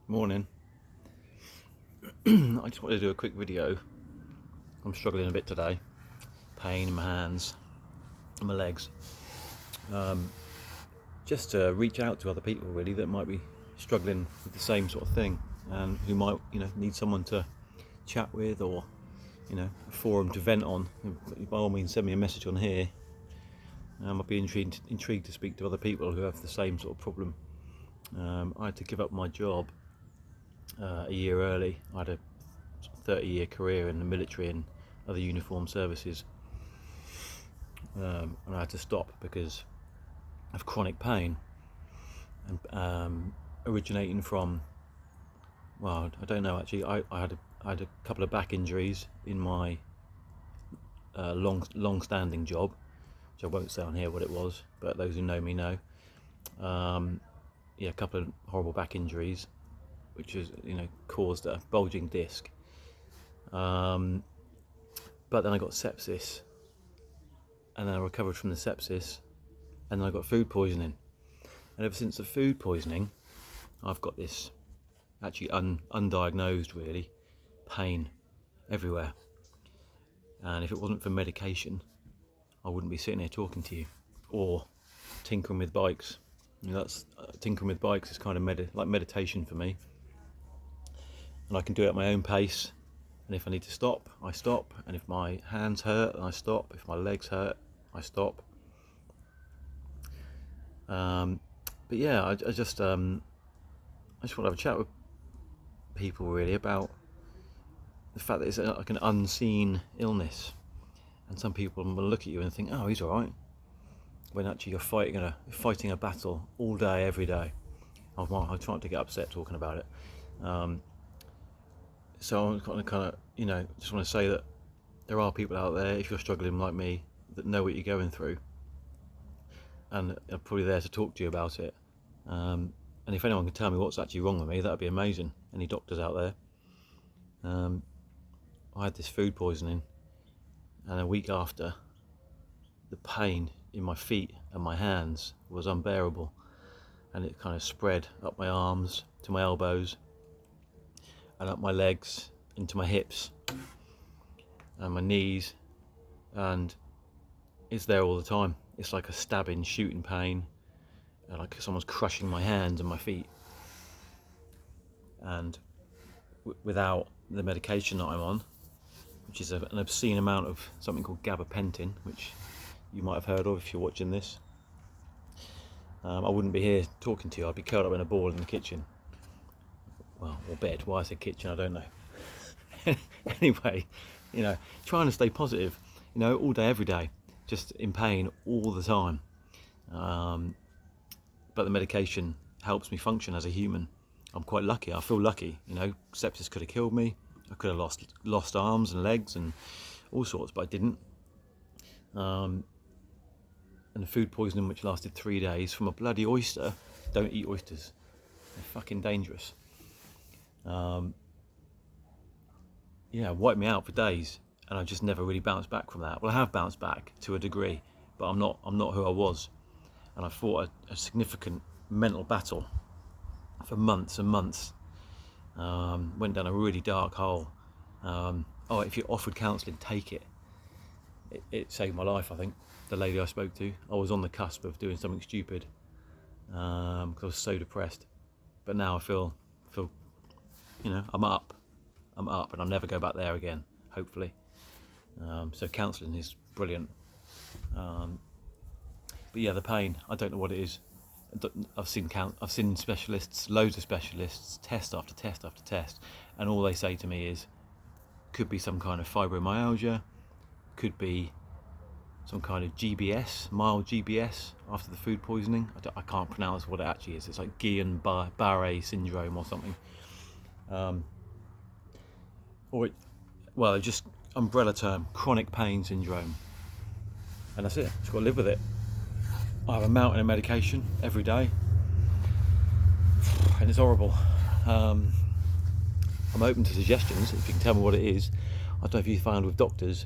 Morning. I just wanted to do a quick video. I'm struggling a bit today. Pain in my hands and my legs. Just to reach out to other people really that might be struggling with the same sort of thing and who might, need someone to chat with or, a forum to vent on. By all means, send me a message on here. I'd be intrigued to speak to other people who have the same sort of problem. I had to give up my job a year early. I had a 30-year career in the military and other uniformed services, and I had to stop because of chronic pain, and originating from, well, I don't know actually. I had a couple of back injuries in my long-standing job, which I won't say on here what it was, but those who know me know. A couple of horrible back injuries, which is caused a bulging disc. But then I got sepsis, and then I recovered from the sepsis, and then I got food poisoning. And ever since the food poisoning, I've got this actually undiagnosed really pain everywhere. And if it wasn't for medication, I wouldn't be sitting here talking to you or tinkering with bikes. That's tinkering with bikes is kind of like meditation for me. And I can do it at my own pace, and if I need to stop, I stop, and if my hands hurt, I stop, if my legs hurt, I stop. But yeah, I just want to have a chat with people really about the fact that it's like an unseen illness, and some people will look at you and think, oh, he's alright, when actually you're fighting a battle all day, every day. I try not to get upset talking about it. So I'm kind of, just want to say that there are people out there, if you're struggling like me, that know what you're going through, and are probably there to talk to you about it. And if anyone can tell me what's actually wrong with me, that'd be amazing. Any doctors out there? I had this food poisoning, and a week after, the pain in my feet and my hands was unbearable, and it kind of spread up my arms to my elbows, and up my legs into my hips and my knees, and it's there all the time. It's like a stabbing, shooting pain, and like someone's crushing my hands and my feet. And without the medication that I'm on, which is an obscene amount of something called gabapentin, which you might have heard of if you're watching this, I wouldn't be here talking to you. I'd be curled up in a ball in the kitchen. Well, or bed. Why I said kitchen, I don't know. Anyway, trying to stay positive, all day, every day, just in pain all the time. But the medication helps me function as a human. I'm quite lucky. I feel lucky. Sepsis could have killed me. I could have lost arms and legs and all sorts, but I didn't. And the food poisoning, which lasted 3 days, from a bloody oyster. Don't eat oysters. They're fucking dangerous. Wiped me out for days, and I just never really bounced back from that. Well, I have bounced back to a degree, but I'm not who I was, and I fought a significant mental battle for months and months. Went down a really dark hole. If you're offered counselling, take it. It saved my life, I think. The lady I spoke to, I was on the cusp of doing something stupid, because I was so depressed, but now I feel I'm up, and I'll never go back there again, hopefully. So counselling is brilliant. But yeah, the pain, I don't know what it is. I've seen specialists, loads of specialists, test after test after test, and all they say to me is, could be some kind of fibromyalgia, could be some kind of GBS, mild GBS after the food poisoning. I can't pronounce what it actually is. It's like Guillain-Barré syndrome or something. Just umbrella term, chronic pain syndrome. And that's it. Just got to live with it. I have a mountain of medication every day, and it's horrible. I'm open to suggestions if you can tell me what it is. I don't know if you found with doctors,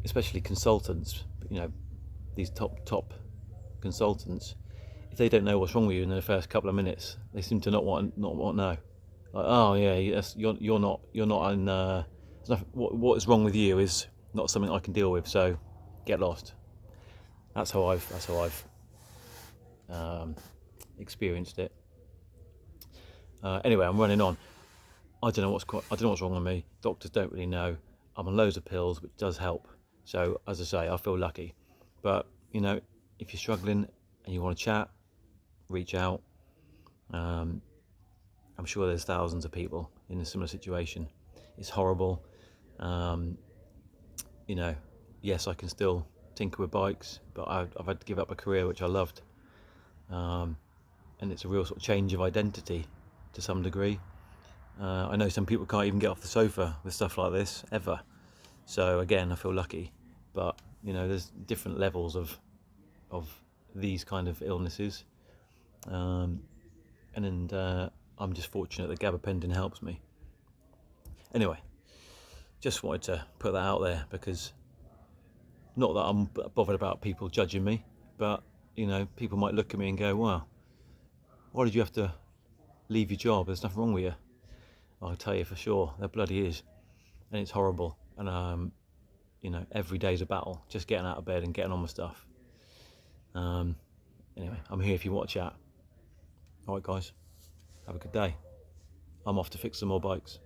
especially consultants, these top consultants, if they don't know what's wrong with you in the first couple of minutes, they seem to not want to know. Like, oh yeah, you're not on. What is wrong with you is not something I can deal with. So get lost. That's how I've experienced it. Anyway, I'm running on. I don't know what's wrong with me. Doctors don't really know. I'm on loads of pills, which does help. So as I say, I feel lucky. But if you're struggling and you want to chat, reach out. I'm sure there's thousands of people in a similar situation. It's horrible. Yes, I can still tinker with bikes, but I've had to give up a career which I loved. And it's a real sort of change of identity to some degree. I know some people can't even get off the sofa with stuff like this ever. So again, I feel lucky. But there's different levels of these kind of illnesses, and I'm just fortunate that gabapentin helps me. Anyway, just wanted to put that out there, because not that I'm bothered about people judging me, but people might look at me and go, wow, why did you have to leave your job? There's nothing wrong with you. I'll tell you for sure, there bloody is. And it's horrible. And every day's a battle, just getting out of bed and getting on with stuff. Anyway, I'm here if you want to chat. Alright guys, have a good day. I'm off to fix some more bikes.